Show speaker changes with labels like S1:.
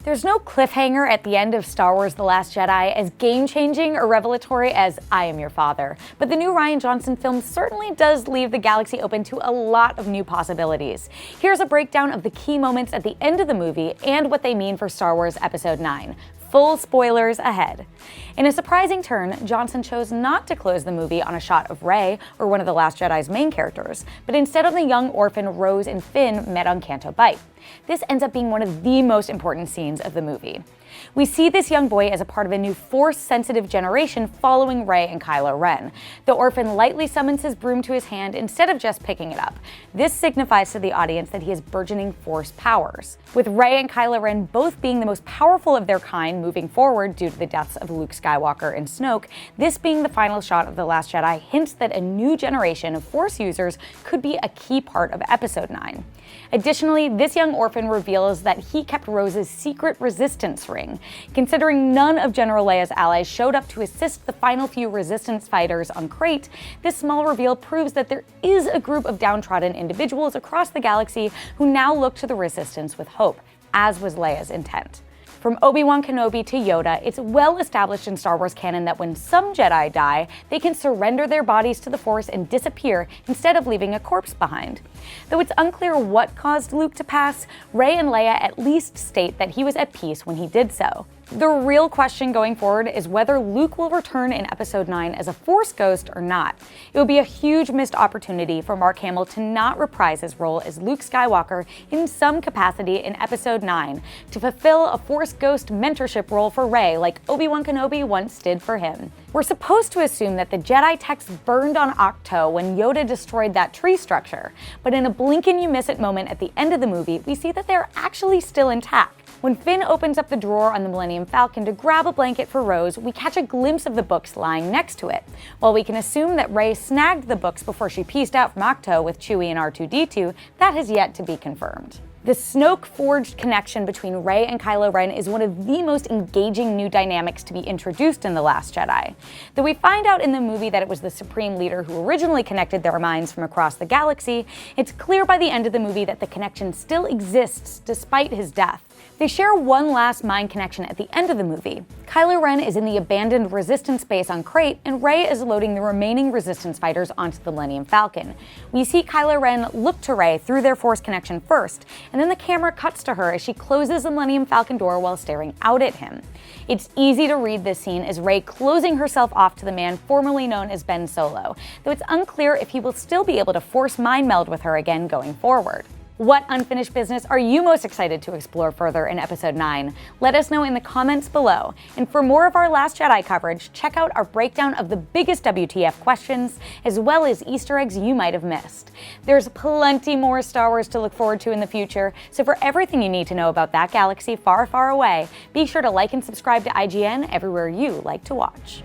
S1: There's no cliffhanger at the end of Star Wars: The Last Jedi as game-changing or revelatory as I am your father, but the new Rian Johnson film certainly does leave the galaxy open to a lot of new possibilities. Here's a breakdown of the key moments at the end of the movie and what they mean for Star Wars Episode 9. Full spoilers ahead. In a surprising turn, Johnson chose not to close the movie on a shot of Rey, or one of The Last Jedi's main characters, but instead on the young orphan Rose and Finn met on Canto Bight. This ends up being one of the most important scenes of the movie. We see this young boy as a part of a new Force-sensitive generation following Rey and Kylo Ren. The orphan lightly summons his broom to his hand instead of just picking it up. This signifies to the audience that he has burgeoning Force powers. With Rey and Kylo Ren both being the most powerful of their kind moving forward due to the deaths of Luke Skywalker and Snoke, this being the final shot of The Last Jedi hints that a new generation of Force users could be a key part of Episode 9. Additionally, this young orphan reveals that he kept Rose's secret resistance ring. Considering none of General Leia's allies showed up to assist the final few resistance fighters on Crate, this small reveal proves that there is a group of downtrodden individuals across the galaxy who now look to the resistance with hope, as was Leia's intent. From Obi-Wan Kenobi to Yoda, it's well established in Star Wars canon that when some Jedi die, they can surrender their bodies to the Force and disappear instead of leaving a corpse behind. Though it's unclear what caused Luke to pass, Rey and Leia at least state that he was at peace when he did so. The real question going forward is whether Luke will return in Episode 9 as a Force ghost or not. It would be a huge missed opportunity for Mark Hamill to not reprise his role as Luke Skywalker in some capacity in Episode 9, to fulfill a Force ghost mentorship role for Rey like Obi-Wan Kenobi once did for him. We're supposed to assume that the Jedi text burned on Ahch-To when Yoda destroyed that tree structure, but in a blink-and-you-miss-it moment at the end of the movie, we see that they're actually still intact. When Finn opens up the drawer on the Millennium Falcon to grab a blanket for Rose, we catch a glimpse of the books lying next to it. While we can assume that Rey snagged the books before she pieced out from Ahch-To with Chewie and R2-D2, that has yet to be confirmed. The Snoke-forged connection between Rey and Kylo Ren is one of the most engaging new dynamics to be introduced in The Last Jedi. Though we find out in the movie that it was the Supreme Leader who originally connected their minds from across the galaxy, it's clear by the end of the movie that the connection still exists despite his death. They share one last mind connection at the end of the movie. Kylo Ren is in the abandoned Resistance base on Crate, and Rey is loading the remaining Resistance fighters onto the Millennium Falcon. We see Kylo Ren look to Rey through their Force connection first, and then the camera cuts to her as she closes the Millennium Falcon door while staring out at him. It's easy to read this scene as Rey closing herself off to the man formerly known as Ben Solo, though it's unclear if he will still be able to Force mind meld with her again going forward. What unfinished business are you most excited to explore further in Episode 9? Let us know in the comments below. And for more of our Last Jedi coverage, check out our breakdown of the biggest WTF questions, as well as Easter eggs you might have missed. There's plenty more Star Wars to look forward to in the future, so for everything you need to know about that galaxy far, far away, be sure to like and subscribe to IGN everywhere you like to watch.